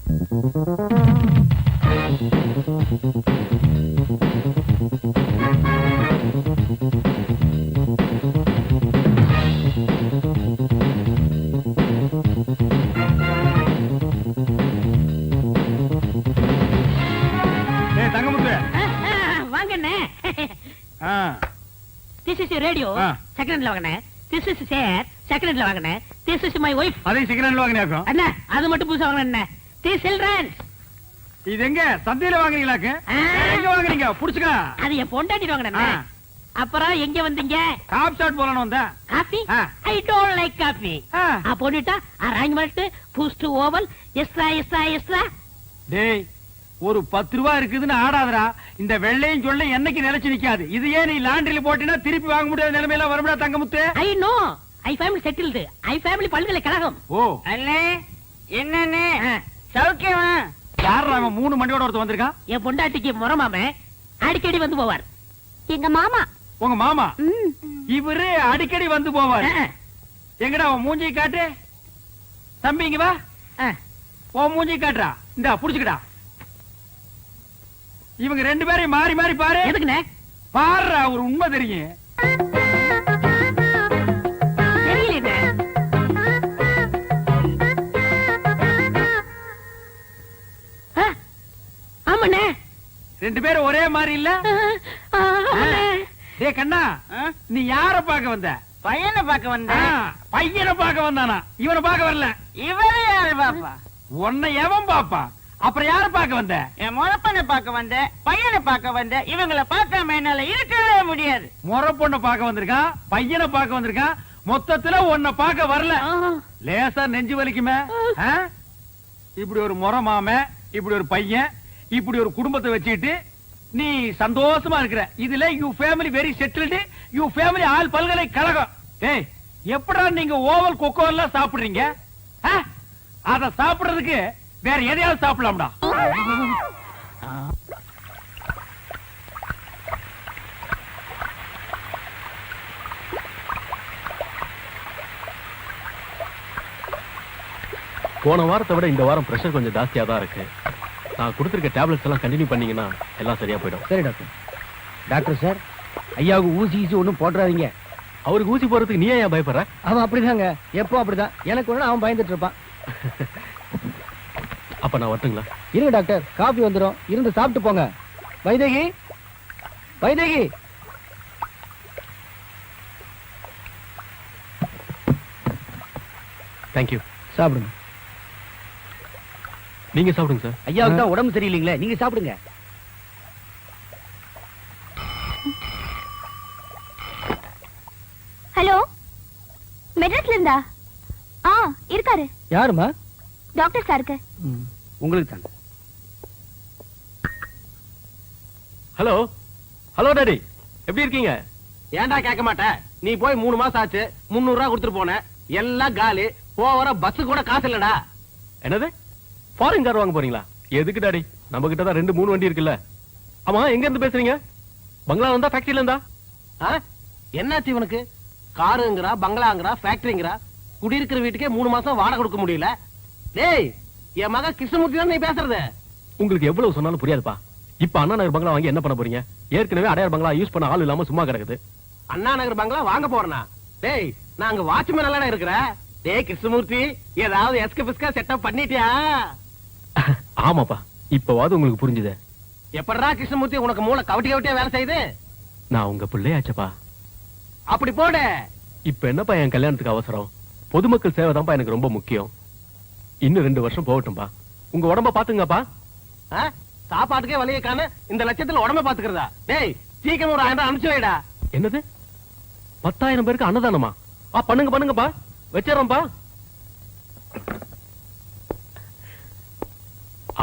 This is your radio. Second hand வாங்கனே. This is chair. Second hand வாங்கனே. This is my wife. அதே second hand வாங்கனேக்கோ. அண்ணா அது மட்டும் புதுசா வாங்கனே. This children. இது எங்க சந்தையில வாங்குறீங்களாக்கு? எங்க வாங்குறீங்க? புடிச்சுக்க. அது என் பொண்டாட்டி வாங்கனே. அப்புறம் எங்க வந்தீங்க? காபி ஷாட் போறணும் வந்தா. Coffee? I don't like coffee. போடிட்டா அரேஞ்ச்மென்ட் பூஸ்ட் ஓவல் எக்ஸ்ட்ரா. டேய் ஒரு 10 ரூபாய் இருக்குதுன்னு ஆடாதடா. இந்த வெள்ளையும் சொல்ல என்னைக்கு நிலைச்சு நிக்காது. இது ஏன் நீ லாண்டரியில போட்டினா திருப்பி வாங்க முடியாத நிலைமையில வரும்டா தங்கமுத்து. I know. I family settled. I family பல்கலைக்கழகம். ஓ அண்ணே என்னண்ணே சௌக்கியமா? யாரா அவன் 3 மண்டியோட ஒருத்தர் வந்திருக்கான்? என் பொண்டாட்டிக்கு முறமாமே அடிக்கடி வந்து போவார். எங்க மாமா. உங்க மாமா? இவரு அடிக்கடி வந்து போவார். எங்கடா அவன் மூஞ்சி காட்டு. தம்பி இங்க வா. உன் மூஞ்சி காட்டுறா. இந்தா புடிச்சுக்கடா. இவங்க 2 பேரையும் மாறி மாறி பாரு. எதுக்குண்ணே? பாருடா ஒரு உண்மை தெரியும். தெரியலண்ணே. ஆமாண்ணே 2 பேரும் ஒரே மாதிரி இல்ல? டேய் கண்ணா நீ யார பார்க்க வந்த? பையனை பார்க்க வந்தேன். பையனை பார்க்க வந்தானா? இவனை பார்க்க வரல. இவரே யாரு பாப்பா? உன்னை எவன் பாப்பா? அப்புறம் யார பார்க்க வந்த? என் முறப்பனை பார்க்க வந்தேன், பையனை பார்க்க வந்தேன். இவங்களை பார்க்காம என்னால இருக்கவே முடியாது. முறை பொண்ணை பார்க்க வந்திருக்கான், பையனை பார்க்க வந்திருக்கான். மொத்தத்துல உன்னை பார்க்க வரல. லேசா நெஞ்சு வலிக்குமே. இப்படி ஒரு முறை மாம, இப்படி ஒரு பையன், இப்படி ஒரு குடும்பத்தை வச்சுட்டு நீ சந்தோஷமா இருக்கிற. இதுல you family very settled. You family all பல்கலைக்கழகம். ஏய் எப்படா நீங்க ஓவல் கொக்கோ எல்லாம் சாப்பிடுறீங்க? அத சாப்பிடுறதுக்கு வேற எதையாவது சாப்பிடலாம்டா. போன வாரத்தை விட இந்த வாரம் பிரஷர் கொஞ்சம் ஜாஸ்தியா தான் இருக்கு. நான் கொடுத்திருக்க டேப்லெட்ஸ் எல்லாம் கண்டினியூ பண்ணீங்கன்னா எல்லாம் சரியா போயிடும். சரி டாக்டர். டாக்டர் சார் ஐயாவுக்கு ஊசி ஒன்றும் போட்டுறாதீங்க. அவருக்கு ஊசி போறதுக்கு நீ ஏன் பயப்படுற? அவன் அப்படிதாங்க, எப்போ அப்படிதான். எனக்கு ஒண்ணு அவன் பயந்துட்டு இருப்பான். அப்ப நான் வரட்டுங்களா? இருங்க டாக்டர், காபி வந்துடும், இருந்து சாப்பிட்டு போங்க. வைதேகி வைதேகி. தேங்க்யூ. சாப்பிடுங்க. நீங்க சாப்பிடுங்க சார். ஐயாவுக்கு தான் உடம்பு சரியில்லைங்களே, நீங்க சாப்பிடுங்க. ஹலோ, மெட்ராஸ்ல இருந்தா? இருக்காரு. யாருமா? டாக்டர் சாருக்கு. உங்களுக்கு தான். ஹலோ ஹலோ டாடி, எப்படி இருக்கீங்க? ஏன்டா கேட்க மாட்டேன்? நீ போய் 3 மாசம் ஆச்சு, 300 ரூபாய் கொடுத்துட்டு போன. எல்லாம் காலி. போற பஸ் கூட காசு இல்லடா. என்னது ஃபாரின் கார் வாங்க போறீங்களா? எதுக்கு டாடி? நம்ம கிட்ட தான் 2-3 வண்டி இருக்குல்ல. ஆமா எங்க இருந்து பேசுறீங்க? பங்களா இருந்தா ஃபேக்டரியில இருந்தா? என்னாச்சு இவனுக்கு? காருங்கறா, பங்களாங்கறா, ஃபேக்டரிங்கறா. குடியிருக்கிற வீட்டுக்கே 3 மாசம் வாடகை கொடுக்க முடியல. டேய் என் மகன் கிருஷ்ணமூர்த்தி தான் நீ பேசுறது. உங்களுக்கு எவ்வளவு சொன்னாலும் புரியாதுப்பா. இப்ப அண்ணா நகர் பங்களா வாங்கி என்ன பண்ண போறீங்க? ஏற்கனவே அடையார் பங்களா யூஸ் பண்ண ஆள் இல்லாம சும்மா கிடக்குது. அண்ணா நகர் பங்களா வாங்க போறேனா? டேய் நான் அங்க வாட்ச்மேன் எல்லாம் இருக்கிறேன். டேய் கிருஷ்ணமூர்த்தி, ஏதாவது எஸ்கபிஸ்கா செட்டப் பண்ணிட்டியா? ஆமாப்பா, இப்பவாது உங்களுக்கு புரிஞ்சுது. எப்படா கிருஷ்ணமூர்த்தி உனக்கு மூளை கவட்டியா வேலை செய்யுது? நான் உங்க பிள்ளையாச்சப்பா. அப்படி போடு. இப்ப என்னப்பா என் கல்யாணத்துக்கு அவசரம்? பொதுமக்கள் சேவை தான்ப்பா எனக்கு ரொம்ப முக்கியம். இன்னும் 2 வருஷம் போகட்டும்பா. உங்க உடம்ப பாத்துங்கப்பா. சாப்பாட்டுக்கே வழியை காண இந்த லட்சத்துல உடம்ப பாத்துக்கிறதா? டேய் சீக்கிரம் ஒரு 1000 அனுப்பிச்சு வைடா. என்னது 10,000 பேருக்கு அன்னதானமா? பண்ணுங்கப்பா, வச்சிடறோம்ப்பா.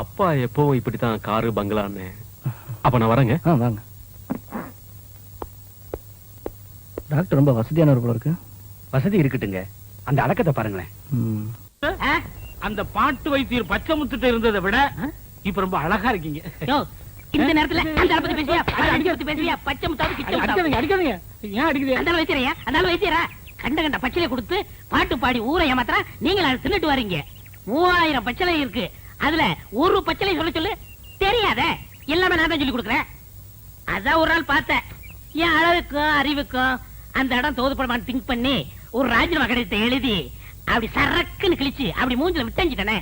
அப்பா எப்பவும் இப்படித்தான் காரு பங்களான்னு. அப்ப நான் வரேங்க. வாங்க. டாக்டர் ரொம்ப வசதியானவர் போல இருக்கு. வசதி இருக்கட்டுங்க, அந்த அடக்கத்தை பாருங்களேன். அந்த பாட்டு வைத்தியர் பச்சை முத்துட்டு இருந்ததை விட இப்ப ரொம்ப அழகா இருக்கீங்க. இந்த நேரத்துல அந்த பத்தி பேசியா, அடிக்கிறது பேசியா? பச்சை முத்தாவது கிட்ட அடிக்காதீங்க. ஏன் அடிக்குது? அந்த வைத்தியரையா, அந்த வைத்தியரா கண்ட பச்சையில கொடுத்து பாட்டு பாடி ஊரை ஏமாத்துறா. நீங்க தின்னுட்டு வரீங்க. 3000 பச்சளை இருக்கு. அதுல ஒரு பச்சளை சொல்ல சொல்லு தெரியாத எல்லாமே நான் தான் சொல்லி கொடுக்குறேன். அதான் ஒரு நாள் பார்த்தேன், என் அழகுக்கும் அறிவுக்கும் அந்த இடம் தோதுப்படமான்னு திங்க் பண்ணி ஒரு ராஜினாமா கடிதத்தை எழுதி அப்படி சரக்குன்னு கிழிச்சு அப்படி மூஞ்சில விட்டஞ்சிட்டனே.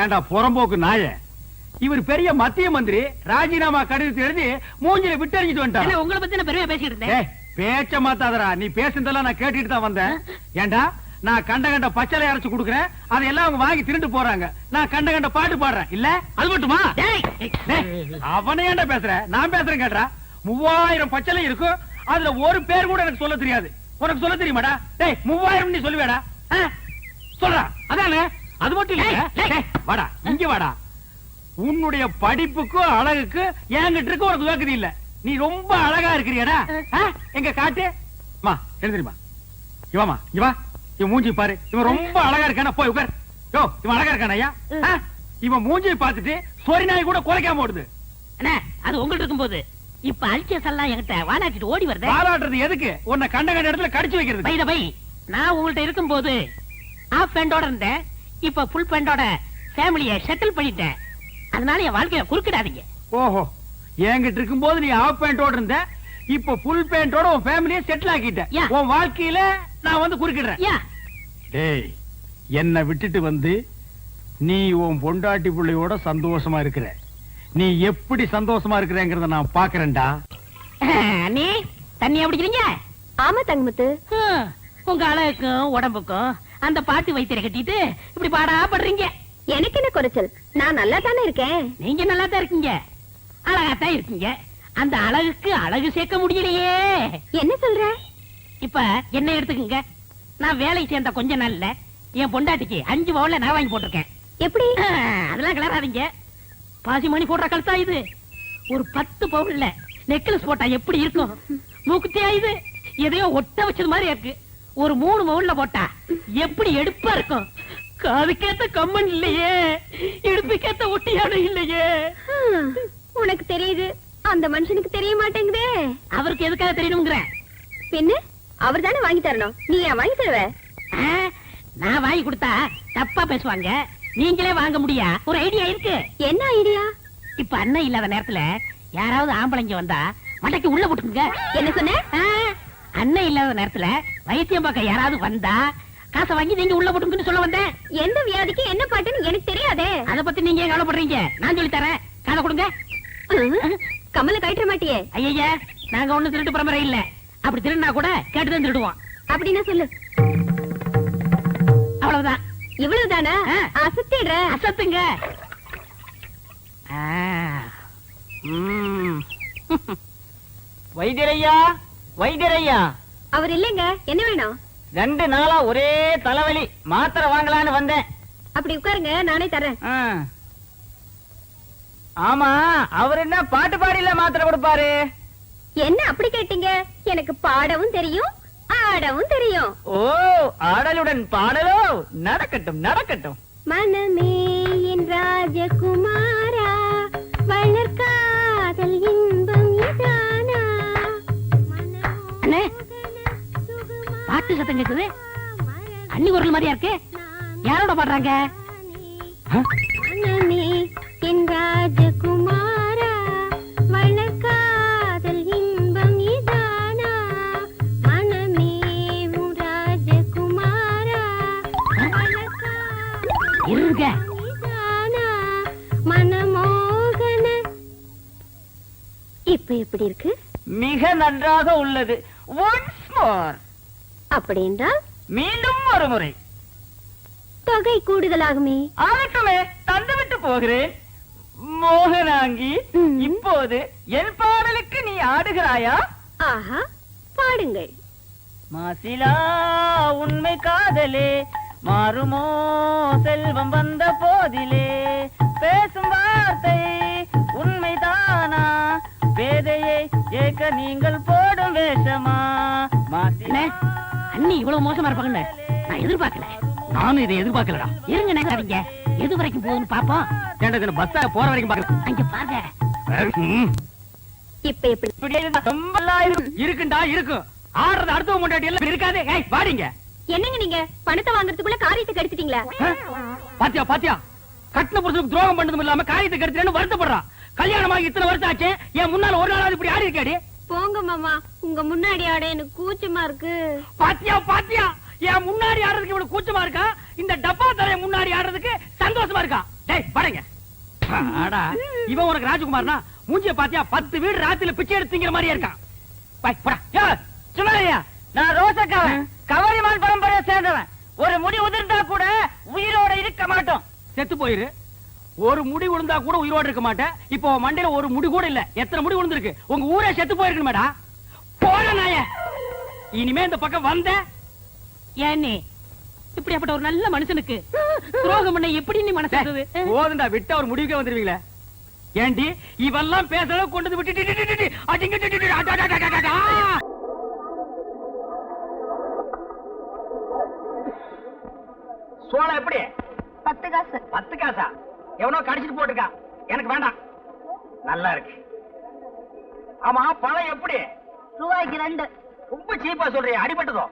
ஏண்டா புறம்போக்கு நாய, இவர் பெரிய மத்திய மந்திரி, ராஜினாமா கடிதத்தை எழுதி மூஞ்சில விட்டறிஞ்சிட்டு வந்துட்டான். உங்களை பத்தி நான் பெருமையா பேசிட்டு இருந்தேன். பேச்ச மாத்தாதடா, நீ பேசுனதெல்லாம் நான் கேட்டுட்டு தான் வந்தேன். ஏண்டா நான் கண்ட கண்ட பச்சளை அரைச்சு கொடுக்குறேன், அதெல்லாம் அவங்க வாங்கி திருட்டு போறாங்க. நான் கண்ட கண்ட பாட்டு பாடுறேன், இல்ல அது மட்டுமா? அவனே ஏண்டா பேசுற, நான் பேசுறேன் கேட்டா. 3000 பச்சளை இருக்கும், அதுல ஒரு பேர் கூட எனக்கு சொல்ல தெரியாது. உனக்கு சொல்ல தெரியுமாடா? டேய் 3000 நீ சொல்லுவேடா? சொல்றா. அதானே, அது மட்டும் இல்ல. வாடா இங்க வாடா. உன்னுடைய படிப்புக்கும் அழகுக்கு என்கிட்ட இருக்கு உனக்கு வேக்குது இல்ல. நீ ரொம்ப அழகா இருக்கிறியடா. எங்க காட்டு மா எழுந்திரிமா. இவாமா இவா, இவன் மூஞ்சி பாரு, இவன் ரொம்ப அழகா இருக்கானா? போய் உட்கார். யோ இவன் அழகா இருக்கானா ஐயா? இவன் மூஞ்சியை பார்த்துட்டு சொரி நாய் கூட குலைக்காம ஓடுது. அண்ணா அது உங்கள்ட்ட இருக்கும்போது இப்ப அல்சஸ் எல்லாம் என்கிட்ட வாலாட்டிட்டு ஓடி வருது. வாலாட்டுறது எதுக்கு? உன்னை கண்ட கண்ட இடத்துல கடிச்சு வைக்கிறது. பை பை, நான் உங்கள்ட்ட இருக்கும்போது ஆஃப் பேண்டோட இருந்தேன், இப்ப ஃபுல் பேண்டோட ஃபேமிலியை செட்டில் பண்ணிட்டேன். அதனால என் வாழ்க்கைய குறுக்கிடாதீங்க. ஓஹோ, என்கிட்ட இருக்கும்போது நீ ஆஃப் பேண்டோட இருந்த, இப்ப ஃபுல் பேண்டோட உன் ஃபேமிலியை செட்டில் ஆக்கிட்ட. உன் வாழ்க்கையில நான் வந்து குறுக்கிடுறேன். டேய், என்ன விட்டுட்டு வந்து நீ உன் பொண்டாட்டி பிள்ளையோட சந்தோஷமா இருக்கிற. நீ எப்படி சந்தோஷமா இருக்கிறேங்கிறத நான் பாக்குறேன்டா. நீ தண்ணி அப்படிக்கிறீங்க? ஆமா தங்கமுத்து, உங்க அழகுக்கும் உடம்புக்கும் அந்த பாட்டு வைத்தியரை கட்டிட்டு இப்படி பாடா படுறீங்க. எனக்கு என்ன குறைச்சல்? நான் நல்லா தானே இருக்கேன். நீங்க நல்லா தான் இருக்கீங்க, அழகாத்தான் இருக்கீங்க. அந்த அழகுக்கு அழகு சேர்க்க முடியலையே. என்ன சொல்ற? இப்ப என்ன எடுத்துக்கங்க, நான் வேலைக்கு சேர்ந்த கொஞ்ச நாள்ல என் பொண்டாட்டிக்கு 5 பவுன்ல நான் வாங்கி போட்டிருக்கேன். எப்படி? அதெல்லாம் கிளறாதீங்க, பாசி மணி போடுற கழுத்தா இது. ஒரு 10 பவுன்ல நெக்லஸ் போட்டா எப்படி இருக்கும்? மூக்குத்தியா இது? எதையோ ஒட்ட வச்சது மாதிரி இருக்கு. ஒரு 3 பவுன்ல போட்டா எப்படி எடுப்பா இருக்கும்? காதுக்கேத்த கம்மன் இல்லையே, இடுப்புக்கேத்த ஒட்டியானம் இல்லையே. உனக்கு தெரியுது, அந்த மனுஷனுக்கு தெரிய மாட்டேங்குதே. அவருக்கு எதுக்காக தெரியணுங்கிற? பின்ன அவர் தானே வாங்கி தரணும், நீ ஏன் வாங்கி தருவ? நான் வாங்கி கொடுத்தா தப்பா பேசுவாங்க, நீங்களே வாங்க முடியா? ஒரு ஐடியா இருக்கு. என்ன ஐடியா? இப்ப அண்ணன் இல்லாத நேரத்துல யாராவது ஆம்பளைங்க வந்தா மண்டைக்கு உள்ள போட்டுக்குங்க. என்ன சொன்ன? அண்ணன் இல்லாத நேரத்துல வைத்தியம் பார்க்க யாராவது வந்தா காசை வாங்கி நீங்க உள்ள போட்டுங்கன்னு சொல்ல வந்தேன். எந்த வியாதிக்கு என்ன பாட்டுன்னு எனக்கு தெரியாதே. அத பத்தி நீங்க ஏன் கவலைப்படுறீங்க? நான் சொல்லி தரேன், காதை கொடுங்க. கமல கழட்ட மாட்டியே? ஐயா, நாங்க ஒண்ணு திருட்டு பரம்பரை இல்ல. அப்படி திருடினா கூட கேட்டுதான் திருடுவோம். அப்படின்னா சொல்லு. அவ்வளவுதான். இவ்வளவுதானா? அசத்திடுற. அசத்துங்க. வைத்தியரையா, வைத்தியரையா. அவர் இல்லைங்க, என்ன வேணும்? 2 நாளா ஒரே தலைவலி, மாத்திரை வாங்கலான்னு வந்தேன். அப்படி உட்காருங்க, நானே தரேன். ஆமா, அவர் என்ன பாட்டு பாடியில மாத்திரை கொடுப்பாரு? என்ன அப்படி கேட்டீங்க? எனக்கு பாடவும் தெரியும், ஆடவும் தெரியும். ஓ, ஆடலுடன் பாடலோ? நடக்கட்டும் நடக்கட்டும். மனமே என் ராஜகுமாரா, வளர்காதல் இன்பம் இதானா? அண்ணே, பாட்டு சத்தம் கேக்குது, அண்ணி குரல் மாதிரியா இருக்கு. யாரோட பாடுறாங்க? மனமே என் ராஜகுமாரா, வளர்காதல் இன்பம் இதானா? மனமே உன் ராஜகுமாரா, இருங்க. இதானா? மனமோகன. இப்ப எப்படி இருக்கு? மிக நன்றாக உள்ளது. Once more. அப்படி என்றால் மீண்டும் ஒரு முறை. தொகை கூடுதலாகுமே. ஆகட்டுமே, தந்துவிட்டு போகிறேன். மோகனாங்கி, இப்போது என் பாடலுக்கு நீ ஆடுகிறாயா? ஆஹா, பாடுங்கள். மாசிலா உண்மை காதலே, மாறுமோ செல்வம் வந்த போதிலே, பேசும் வார்த்தை உண்மைதானா, பேதையை ஏக்க நீங்கள் போடும் வேஷமா? மாசிலா. அண்ணி இவ்வளவு மோசமா இருப்பாங்கன்னு நான் எதிர்பார்க்கல. நானும் இதை எதிர்பார்க்கலடா. இருங்க, நினைக்காதீங்க, எது வரைக்கும் போகுதுன்னு பாப்போம். ஏண்டா பஸ் போற வரைக்கும் பாக்குறேன். அங்க பாருங்க. இப்ப எப்படி? இப்படி இருந்தா ரொம்ப நல்லா இருக்கும். இருக்குண்டா, இருக்கும். ஆடுறது அடுத்த முன்னாடி எல்லாம் இருக்காது. வாடிங்க. என்னங்க நீங்க பணத்தை வாங்குறதுக்குள்ள காரியத்தை கெடுத்துட்டீங்களா? பாத்தியா பாத்தியா, கட்டின புருஷனுக்கு துரோகம் பண்ணதும் இல்லாம காரியத்தை கெடுத்துறேன்னு வருத்தப்படுறான். கல்யாணமாகி இத்தனை வருஷம் ஆச்சு, என் முன்னால ஒரு நாளாவது இப்படி ஆடி இருக்காடி. போங்க மாமா, உங்க முன்னாடி ஆட எனக்கு கூச்சமா இருக்கு. பாத்தியா பாத்தியா, என் முன்னாடி ஆடுறதுக்கு இவ்வளவு கூச்சமா இருக்கா, இந்த டப்பா தரைய முன்னாடி ஆடுறதுக்கு சந்தோஷமா இருக்கா. டேய் படைங்க. ஆடா, இவன் உனக்கு ராஜகுமார்னா மூஞ்சிய பாத்தியா 10 வீடு ராத்திரில பிச்சை எடுத்துங்கிற மாதிரியே இருக்கான். போய் போடா. சும்மாரியா, நான் ரோசக்காவன், கவரிமான் பரம்பரையை சேர்ந்தவன். ஒரு முடி உதிர்ந்தா கூட உயிரோட இருக்க மாட்டோம். செத்து போயிரு. ஒரு முடி விழுந்தா கூட உயிரோடு இருக்க மாட்டேன். இப்போ உன் மண்டையில ஒரு முடி கூட இல்ல. எத்தனை முடி விழுந்திருக்கு? உங்க ஊரே செத்து போயிருக்கு மேடா. போட நாய. இனிமே இந்த பக்கம் வந்த ஏன்னே இப்படிப்பட்ட ஒரு நல்ல மனுஷனுக்கு துரோகம் பண்ண எப்படி நீ மனசு போதுண்டா. விட்டு அவர் முடிவுக்கே வந்துருவீங்களே. ஏண்டி இவெல்லாம் பேசல கொண்டு வந்து விட்டு சோளம் எப்படி? 10 காசு. 10 காசா? எவனோ கடிச்சிட்டு போட்டுருக்கான், எனக்கு வேண்டாம். நல்லா இருக்கு. ஆமா, பழம் எப்படி? ரூபாய்க்கு 2. ரொம்ப சீப்பா சொல்றியா? அடிபட்டதோ?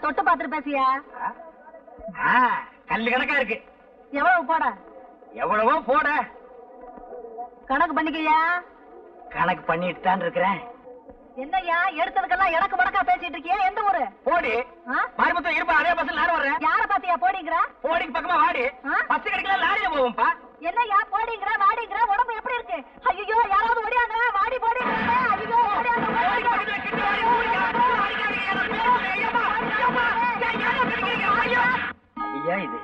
தொட்டு பாத்துட்டு பேசியா? கல்லு கணக்கா இருக்கு. எவ்வளவு போட? எவ்வளவோ போட. கணக்கு பண்ணிக்கையா? கணக்கு பண்ணிட்டு தான் இருக்கிறேன். என்னய்யா எடுத்ததுக்கெல்லாம் எனக்கு மடக்கா பேசிட்டு இருக்கியா? எந்த ஊரு? போடி. மறுபடியும் இருப்பா, அதே பஸ்ல நானும் வர்றேன். யார பாத்தியா போடிங்கற? போடிக்கு பக்கமா வாடி. பஸ் கிடைக்கல, லாரியில போவோம்ப்பா. என்னய்யா போடிங்கற வாடிங்கற? உடம்பு எப்படி இருக்கு? ஐயோ, யாராவது ஓடியாங்க. வாடி போடிங்கற. ஐயோ, ஓடியாங்க. ஐயா, இது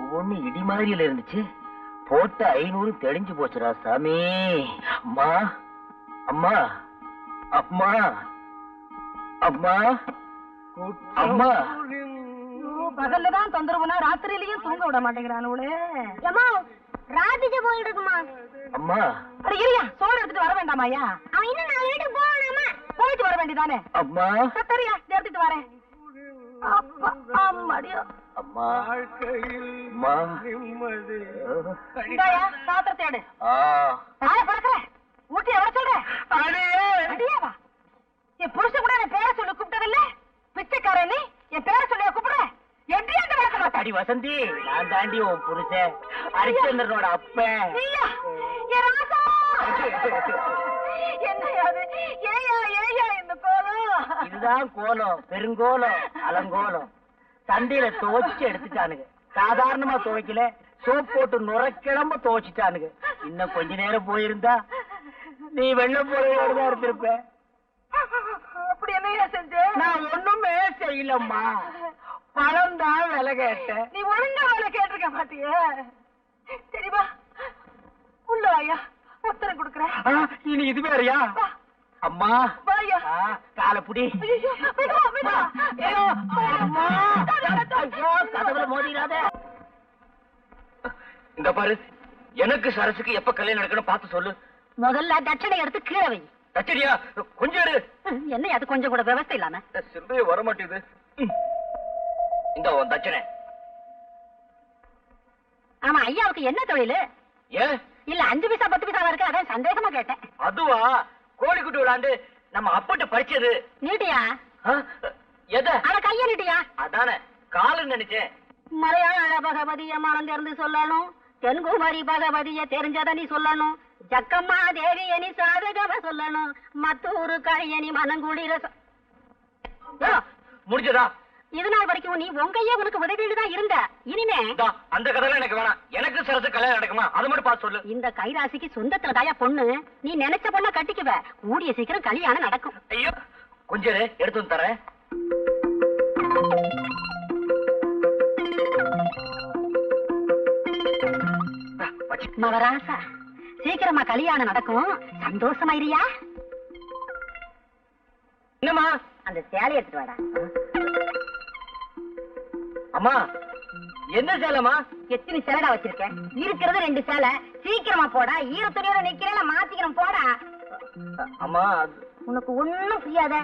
ஒவ்வொன்னு இடி மாதிரியில இருந்துச்சு. போட்ட 500 தெளிஞ்சு போச்சுடா சாமி. அம்மா அம்மா அம்மா அம்மா அம்மா. பகல்லதான் தொந்தரவுனா ராத்திரியிலயும் தூங்க விட மாட்டேங்கிறானுங்களே. அம்மா, ராத்திரி போயிட்டு இருக்குமா? அம்மா. அட இருயா, சோறு எடுத்துட்டு வர வேண்டாமாயா? அவன் இன்னும் 4 வீட்டுக்கு போகணுமா? போயிட்டு வர வேண்டியதானே? அம்மா. சரியா, எடுத்துட்டு வரேன். அப்பா, அம்மாடியோ. அம்மா. அம்மா. இந்தாயா, பாத்திரத்தை எடு. ஆய பறக்கற. ஊட்டி எவர சொல்ற? அடியேவா. என் புருஷன் கூட என் பேரை சொல்லி கூப்பிட்டதில்ல. பிச்சைக்காரன் நீ என் பேரை சொல்லி கூப்பிடுற? எப்படி அந்த வழக்கம்? அடி வசந்தி, நான் தாண்டி உன் புருஷன், ஹரிச்சந்திரனோட அப்பன். நீயா? என் ராசா. என்னையா அது? ஏயா ஏயா இந்த கோலம்? இதுதான் கோலம், பெருங்கோலம், அலங்கோலம். சந்தையில துவைச்சு எடுத்துட்டானுங்க. சாதாரணமா துவைக்கல, சோப் போட்டு நுரைக்கிழம்ப துவைச்சிட்டானுங்க. இன்னும் கொஞ்ச நேரம் போயிருந்தா நீ வெள்ள போலையோடுதான் இருந்திருப்ப. அப்படி என்னையா செஞ்ச? நான் ஒண்ணுமே செய்யலம்மா, பழம் தான் விலை கேட்டேன். நீ ஒழுங்கா வேலை கேட்டிருக்க மாட்டியே. சரிவா, உள்ள வாயா, உத்தரம் கொடுக்குறேன். இனி இது வேறையா? அம்மா, வாயா. காலப்புடி. கதவுல மோதிராத. இந்த பாரு, எனக்கு சரசுக்கு எப்ப கல்யாணம் நடக்கணும் பார்த்து சொல்லு. முதல்ல தட்சணை எடுத்து கீழே வை. தச்சடியா? கொஞ்சம் எடு. என்ன அது கொஞ்சம் கூட விவசாயம் இல்லாம? சிந்தைய வர மாட்டேது. இந்த உன் தச்சனை. ஆமா, ஐயாவுக்கு என்ன தொழில்? ஏன் இல்ல 5 பைசா 10 பைசா இருக்கு, அதான் சந்தேகமா கேட்டேன். அதுவா, கோழிக்குட்டி விளாண்டு நம்ம அப்பட்ட பறிச்சது. நீட்டியா? எத? அட கைய நீட்டியா? அதானே காலுன்னு நினைச்சேன். மலையாள பகவதிய மனம் திறந்து சொல்லணும், தென்குமரி பகவதிய தெரிஞ்சத நீ சொல்லணும், ஜக்கம்மா தேவிய நீ சாதகவ சொல்லணும், மத்தூரு கழியனி மனங்குளிர முடிஞ்சதா? இது நாள் வரைக்கும் நீ உங்கையே உனக்கு உதவியில தான் இருந்த. இனிமே அந்த கதையில எனக்கு வேணாம். எனக்கு சரசு கல்யாணம் நடக்குமா அது மட்டும் பார்த்து சொல்லு. இந்த கைராசிக்கு சொந்தத்துல தாயா பொண்ணு. நீ நினைச்ச பொண்ண கட்டிக்குவ. கூடிய சீக்கிரம் கல்யாணம் நடக்கும். ஐயோ, கொஞ்சம் எடுத்து வந்து தரேன். மவராசா, சீக்கிரமா கல்யாணம் நடக்கும். சந்தோஷமாயிரியா? என்னம்மா? அந்த சேலை எடுத்துட்டு வாடா. அம்மா, என்ன சேலமா? எத்தனை சேலடா வச்சிருக்க? இருக்கிறது 2 சேலை. சீக்கிரமா போடா. ஈர துணியோட நிக்கிறேன், மாத்திக்கிறோம் போடா. அம்மா, உனக்கு ஒண்ணும் புரியாத.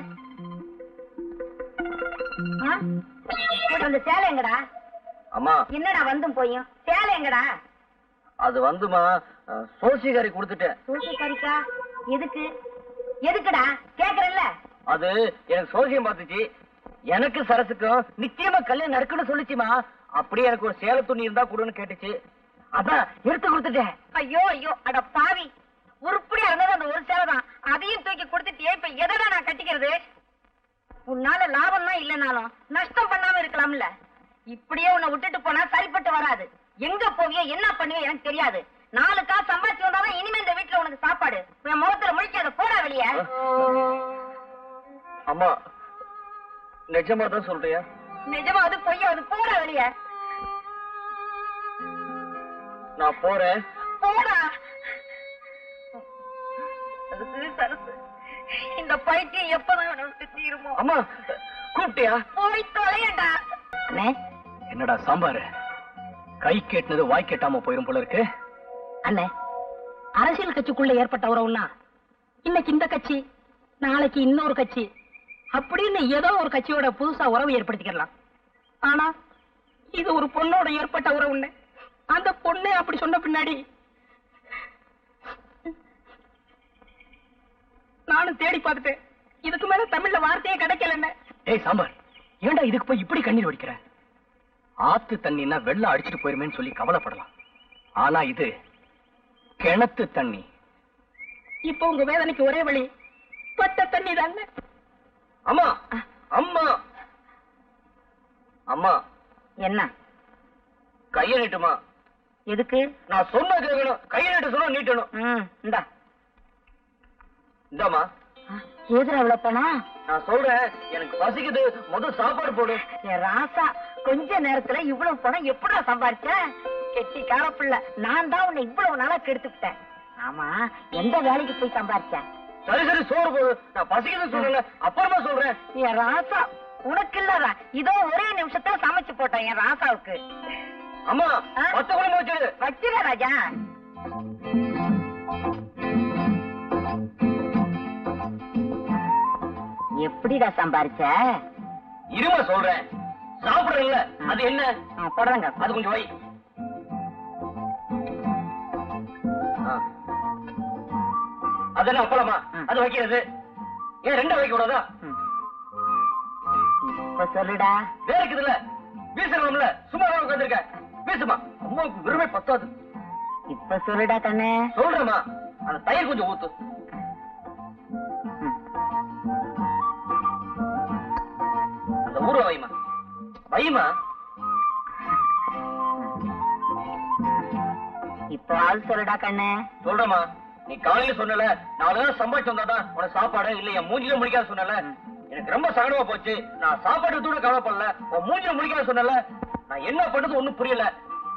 அந்த சேலை எங்கடா? அம்மா, என்னடா வந்தும் போயும்? சேலை எங்கடா? அது வந்துமா, சோசிகாரி கொடுத்துட்டேன். சூசிக்கறிக்கா? எதுக்கு? எதுக்குடா கேக்குறல்ல? அது எனக்கு சோசியம் பார்த்துச்சு. எனக்கு சரசுக்கும் நிச்சயமா கல்யாணம் நடக்குன்னு சொல்லிச்சுமா. அப்படியே எனக்கு ஒரு சேலை துணி இருந்தா கொடுன்னு கேட்டுச்சு. அதான் எடுத்து கொடுத்துட்டேன். ஐயோ ஐயோ அட பாவி, உருப்படியா இருந்தது அந்த ஒரு சேவை தான், அதையும் தூக்கி கொடுத்துட்டியே, இப்ப எதடா நான் கட்டிக்கிறது? உன்னால லாபம் தான் இல்லைனாலும் நஷ்டம் பண்ணாம இருக்கலாம்ல. இப்படியே உன்னை விட்டுட்டு போனா சரிப்பட்டு வராது. எங்க போவியோ என்ன பண்ணுவியோ எனக்கு தெரியாது. 4 காசு சம்பாதிச்சு வந்தாதான் இனிமே இந்த வீட்டுல உனக்கு சாப்பாடு. என் முகத்துல முழிக்காத, போடா வெளிய. அம்மா நிஜமா தான் சொல்றியா? நிஜமாவது பொய்யாவது, போடா வெளிய. நான் போறேன். போடா. சரசு, இந்த பைத்தியம் எப்பதான் விட்டு தீருமோ? அம்மா கூப்பிட்டியா? போய் தொலையண்டா. என்னடா சாம்பார், கை கேட்டினது வாய் கேட்டாம போயிரும் போல இருக்கு. அண்ணே, அரசியல் கட்சிக்குள்ள ஏற்பட்ட உறவுன்னா இன்னைக்கு இந்த கட்சி, நாளைக்கு இன்னொரு கட்சி அப்படின்னு ஏதோ ஒரு கட்சியோட புதுசா உறவு ஏற்படுத்திக்கலாம். ஆனா இது ஒரு பொண்ணோட ஏற்பட்ட உறவுன்னு அந்த பொண்ணே அப்படி சொன்ன பின்னாடி நானும் தேடி பார்த்துட்டேன். இதுக்கு மேல தமிழ்ல வார்த்தையே கிடைக்கல. ஏய் சாம்பார், ஏன்டா இதுக்கு போய் இப்படி கண்ணீர் வடிக்கிற? ஆத்து தண்ணின்னா வெள்ளம் அடிச்சிட்டு போயிருமேன்னு சொல்லி கவலைப்படலாம். ஆனா இது கிணத்து தண்ணி. இப்ப உங்க வேதனைக்கு ஒரே வழி பட்ட தண்ணி தாங்க. அம்மா அம்மா அம்மா, என்ன கைய நீட்டுமா. எதுக்கு? நான் சொன்ன கேட்கணும். கைய நீட்டு சொன்னா நீட்டணும். இந்தா. இந்தாமா. எதுல அவ்வளவு போனா? நான் சொல்றேன், எனக்கு பசிக்குது, முதல் சாப்பாடு போடு. என் ராசா, கொஞ்ச நேரத்துல இவ்வளவு பணம் எப்படா சம்பாரிச்ச? கெட்டி காரப்பிள்ள, நான் தான் உன்னை இவ்வளவு நாளா கெடுத்துக்கிட்டேன். ஆமா, எந்த வேலைக்கு போய் சம்பாரிச்ச? சரி சரி சோறு போடு. நான் பசிக்குதுன்னு சொல்றேன், அப்புறமா சொல்றேன். என் ராசா, உனக்கு இல்லதா? இதோ ஒரே நிமிஷத்துல சமைச்சு போட்டேன் என் ராசாவுக்கு. அம்மா, 10 குழம்பு வச்சிடு. வச்சிர ராஜா. எப்படிடா சம்பாரிச்ச? இருமா சொல்றேன். சாப்பிடுறேன்ல, அது என்ன? போடுறாங்க. அது கொஞ்சம் வை. அது என்ன அப்பளமா? அது வைக்கிறது ஏன் 2 வைக்க கூடாதா? இப்ப சொல்லுடா. வேலைக்குதுல, வீசணும்ல, சும்மா உட்காந்துருக்க. வீசுமா. அம்மாவுக்கு வெறுமை பத்தாது. இப்ப சொல்லுடா கண்ணே. சொல்றேம்மா, அந்த தயிர் கொஞ்சம் ஊத்து. அந்த ஊற வைமா. வைமா. இப்போ ஆள் சொல்லுடா கண்ணே. சொல்றேம்மா, நீ காலையில சொன்னல, 4 நாள் சம்பாதிச்சு வந்தாதான் உனக்கு சாப்பாடு இல்ல, என் மூஞ்சில முடிக்காத சொன்னல. எனக்கு ரொம்ப சங்கடமா போச்சு. நான் சாப்பாடு கூட கவலைப்படல, உன் மூஞ்சில முடிக்காத சொன்னல. நான் என்ன பண்றது ஒண்ணும் புரியல.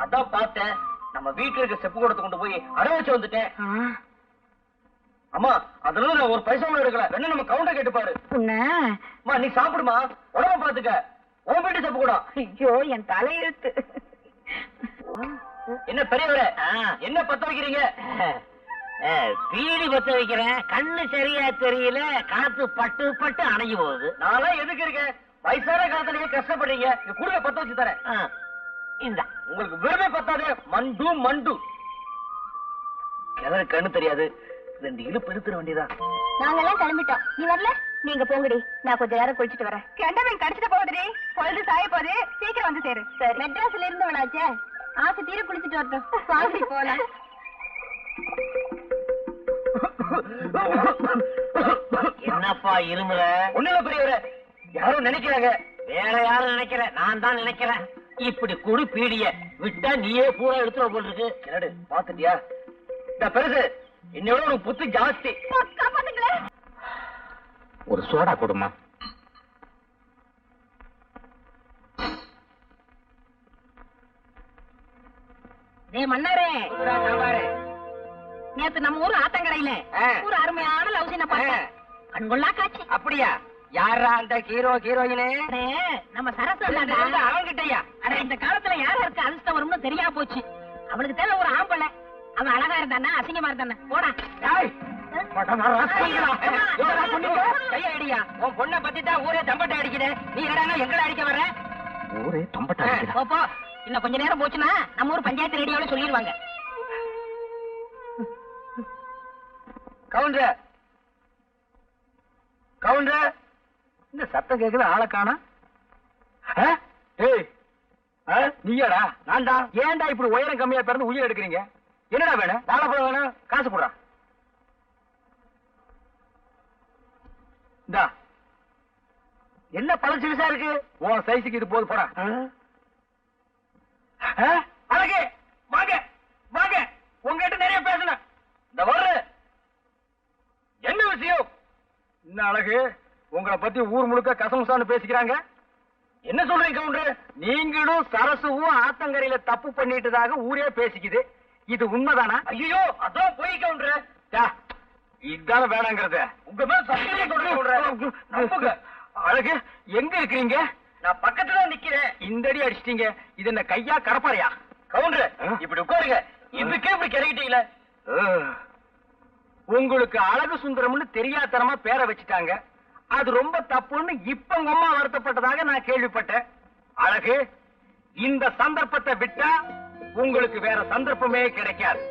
அதான் பார்த்தேன், நம்ம வீட்டுல இருக்க செப்பு கூடத்தை கொண்டு போய் அடை வச்சு வந்துட்டேன். அம்மா, அதுல நான் ஒரு பைசா கூட எடுக்கல. வேணா நம்ம கவுண்டர் கேட்டுப்பாரு. அம்மா, நீ சாப்பிடுமா, உடம்ப பாத்துக்க. உன் வீட்டு செப்பு கூட. ஐயோ, என் தலையெழுத்து. என்ன பெரியவரே, என்ன பத்த வைக்கிறீங்க? பீடி பத்த வைக்கிறேன். கண்ணு சரியா தெரியல, காத்து பட்டு பட்டு அணைஞ்சு போகுது. நான் எதுக்கு இருக்கேன்? வயசான காலத்திலேயே கஷ்டப்படுறீங்க. இங்க குடுக்க பத்த வச்சு தரேன். இந்த உங்களுக்கு விரும்பே பத்தாது. மண்டு மண்டு கிணறு கண்ணு தெரியாது. 2 இழுப்பு எடுத்துட வேண்டியதான். நாங்கெல்லாம் கிளம்பிட்டோம். நீ வரல? நீங்க போங்கடி, நான் கொஞ்ச நேரம் குளிச்சுட்டு வரேன். கெண்டவன் கடிச்சிட்டு போகுதுடி. பொழுது சாய போகுது, சீக்கிரம் வந்து சேரு. சரி. மெட்ராஸ்ல இருந்து வேணாச்சே, ஆசை தீர குளிச்சுட்டு வரட்டும். வாங்கி போலாம். என்னப்பா இருமுற? ஒண்ணுல பெரியவரே, யாரும் நினைக்கிறாங்க. வேற யாரும் நினைக்கிற, நான் தான் நினைக்கிறேன். இப்படி குடு பீடிய விட்டா நீயே பூரா எடுத்துட போல் இருக்கு. என்னடு பாத்துட்டியா? இந்த பெருசு என்னோட ஒரு புத்தி ஜாஸ்தி. ஒரு சோடா கொடுமா. மன்னாரே, நேத்து நம்ம ஊர் ஆத்தங்கரையில ஒரு அருமையான லவ் சீனை பார்த்தேன். கண்கொள்ளா காட்சி. அப்படியா? யாரா அந்த ஹீரோ ஹீரோயினே? நம்ம சரசு அவங்கிட்டயா? இந்த காலத்துல யாருக்கு அதிர்ஷ்டம் வரும்னு தெரியா போச்சு. அவளுக்கு தேவை ஒரு ஆம்பளை. அவன் அழகா இருந்தானா அசிங்கமா இருந்தானே? போடா. கையடியா, உன் பொண்ணை பத்தி தான் ஊரே தம்பட்டை அடிக்குது. நீ என்னடா எங்களை அடிக்க வர்ற? ஊரே தம்பட்டை அடிக்குது. போ. இன்னும் கொஞ்ச நேரம் போச்சுன்னா நம்ம ஊர் பஞ்சாயத்து ரேடியோல சொல்லிடுவாங்க. கவுண்டர், கவுண்டர், இந்த சத்தம் கேக்குது, ஆளை காணா. ஏய், நீயாடா? நான்டா. ஏன்டா இப்படி உயரம் கம்மியா பிறந்து உயிர் எடுக்கிறீங்க? என்னடா வேணும்? வாழைப்பழம் வேணும், காசு போடுறா. இந்தா. என்ன பழம் சிறுசா இருக்கு? உன் சைஸுக்கு இது போது போடா. அழகு வாங்க வாங்க, உங்ககிட்ட நிறைய பேசணும். இந்த வர்ற என்ன விஷயம்? என்ன அழகு, உங்களை பத்தி ஊர் முழுக்க கசமுசான்னு பேசிக்கிறாங்க. என்ன சொல்றீங்க கவுண்டர்? நீங்களும் சரசுவும் ஆத்தங்கரையில தப்பு பண்ணிட்டதாக ஊரே பேசிக்குது. இது உண்மைதானா? ஐயோ, அதான் போய் கவுண்டர். இதுதான வேணாங்கிறது. உங்க மேல சத்தியம் சொல்றேன். அழகு, எங்க இருக்கிறீங்க? நான் பக்கத்துல நிக்கிறேன். இந்த அடி அடிச்சிட்டீங்க. இது என்ன கையா கடப்பாறையா? கவுண்டர், இப்படி உட்காருங்க. இதுக்கே இப்படி கிறங்கிட்டீங்களே. உங்களுக்கு அழகு சுந்தரம்னு தெரியாதனமா பேரை வச்சுட்டாங்க. அது ரொம்ப தப்புன்னு இப்ப உங்க அம்மா வருத்தப்பட்டதாக நான் கேள்விப்பட்டேன். அழகு, இந்த சந்தர்ப்பத்தை விட்டா உங்களுக்கு வேற சந்தர்ப்பமே கிடைக்காது.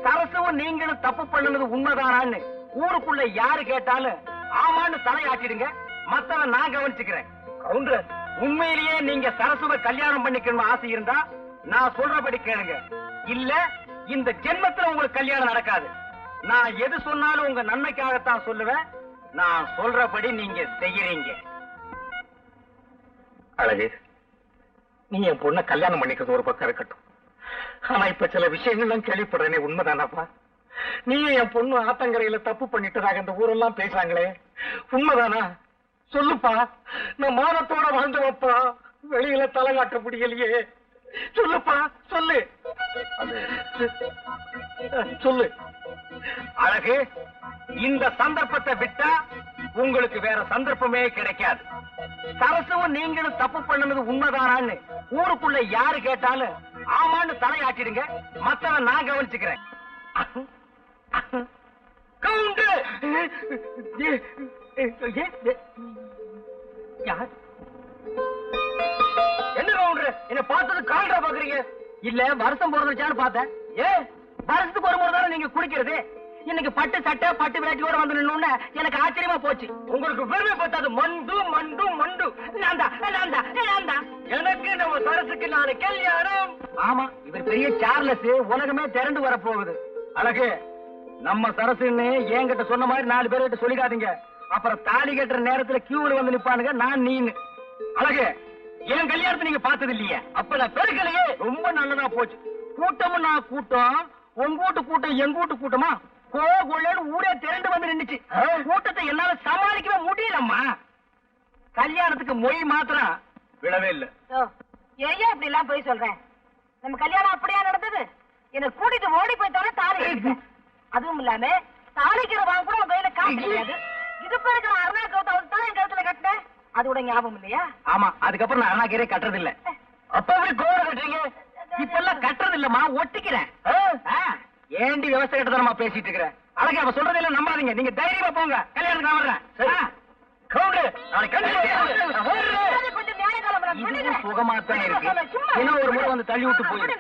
சரசுவும் நீங்களும் தப்பு பண்ணுனது உண்மைதானான்னு ஊருக்குள்ள யாரு கேட்டாலும் ஆமான்னு தலையாட்டிடுங்க. மத்தவன் நான் கவனிச்சுக்கிறேன். கவுண்டர், உண்மையிலேயே நீங்க சரசுவை கல்யாணம் பண்ணிக்கணும் ஆசை இருந்தா நான் சொல்றபடி கேளுங்க. இல்ல இந்த ஜென்மத்துல உங்களுக்கு கல்யாணம் நடக்காது. நான் எது சொன்னாலும் உங்க நன்மைக்காகத்தான் சொல்லுவேன். நான் சொல்றபடி நீங்க செய்யறீங்க. அழகு, நீ என் பொண்ண கல்யாணம் பண்ணிக்கிறது ஒரு பக்கம் இருக்கட்டும். ஆனா இப்ப சில விஷயங்கள்லாம் கேள்விப்படுறேனே, உண்மைதானாப்பா? நீ என் பொண்ணு ஆத்தங்கரையில தப்பு பண்ணிட்டதாக இந்த ஊரெல்லாம் பேசுறாங்களே, உண்மைதானா? சொல்லுப்பா. நான் மானத்தோட வாழ்ந்தவப்பா, வெளியில தலை காட்ட முடியலையே. சொல்லுப்பா, சொல்லு. சொல்லு. அழகு, இந்த சந்தர்ப்பத்தை விட்டா உங்களுக்கு வேற சந்தர்ப்பமே கிடைக்காது. சரசுவும் நீங்களும் தப்பு பண்ணுனது உண்மைதானான்னு ஊருக்குள்ள யாரு கேட்டாலும் ஆமான்னு தலையாட்டிடுங்க. மத்தவன் நான் கவனிச்சுக்கிறேன். கவுண்டர், என்ன கவுண்டர், என்ன பார்த்தது கால்ரா பாக்குறீங்க? இல்ல வருஷம் பிறந்துச்சான்னு பார்த்தேன். வருஷத்துக்கு ஒரு முறை தானே நீங்க குடிக்கிறது. இன்னைக்கு பட்டு சட்டை பட்டு வேட்டியோட வந்து நின்னு எனக்கு ஆச்சரியமா போச்சு. உங்களுக்கு பெருமை பத்தாது. மண்டு மண்டு மண்டு. எனக்கு நம்ம சரசுக்கு நாளை கல்யாணம். ஆமா, இவர் பெரிய சார்லஸ். உலகமே திரண்டு வர போகுது. அழகு, நம்ம சரசுன்னு என்கிட்ட சொன்ன மாதிரி 4 பேர்கிட்ட சொல்லிக்காதீங்க. அப்புறம் தாலி கட்டுற நேரத்துல கியூல வந்து நிப்பானுங்க நான் நீன்னு. அழகு, என் கல்யாணத்தை நீங்க பார்த்தது இல்லையே. அப்ப நான் பெருக்கலையே. ரொம்ப நல்லதா போச்சு. கூட்டமும் நான் கூட்டம், உங்க வீட்டு கூட்டம் எங்க வீட்டு கூட்டமா கோகுள்ளன்னு ஊரே திரண்டு வந்து நின்னுச்சு. கூட்டத்தை என்னால சமாளிக்கவே முடியலம்மா. கல்யாணத்துக்கு மொய் மாத்திரம் விடவே இல்ல. ஏன் இப்படி எல்லாம் போய் சொல்றேன்? நம்ம கல்யாணம் அப்படியா நடந்தது? என்ன கூட்டிட்டு ஓடி போயிட்டாலே தாலி கட்டிட்டேன். அதுவும் இல்லாம தாலிக்கிற வாங்க கூட உங்க கையில காசு கிடையாது. இது பிறகு நான் அருணா கௌதம் தான் என் கழுத்துல கட்டினேன். அது கூட ஞாபகம் இல்லையா? ஆமா, அதுக்கப்புறம் நான் அருணாக்கீரை கட்டுறது இல்ல. அப்பவே கோவம் கட்டுறீங்க. இப்ப எல்லாம் கட்டுறது இல்லம்மா, ஒட்டிக்கிறேன். ஏண்டி விவசாய கட்டதனமா பேசிட்டு இருக்கிற? அழகே, அவ சொல்றதெல்லாம் நம்பாதீங்க. நீங்க தைரியமா போங்க. கல்யாணத்துக்கு நான் வர்றேன். கவுண்டர், நாளைக்கு கொஞ்சம் நியாய காலம் சுகமாத்தான் இருக்கு. இன்னும் ஒரு முறை வந்து தள்ளி விட்டு போயிரு.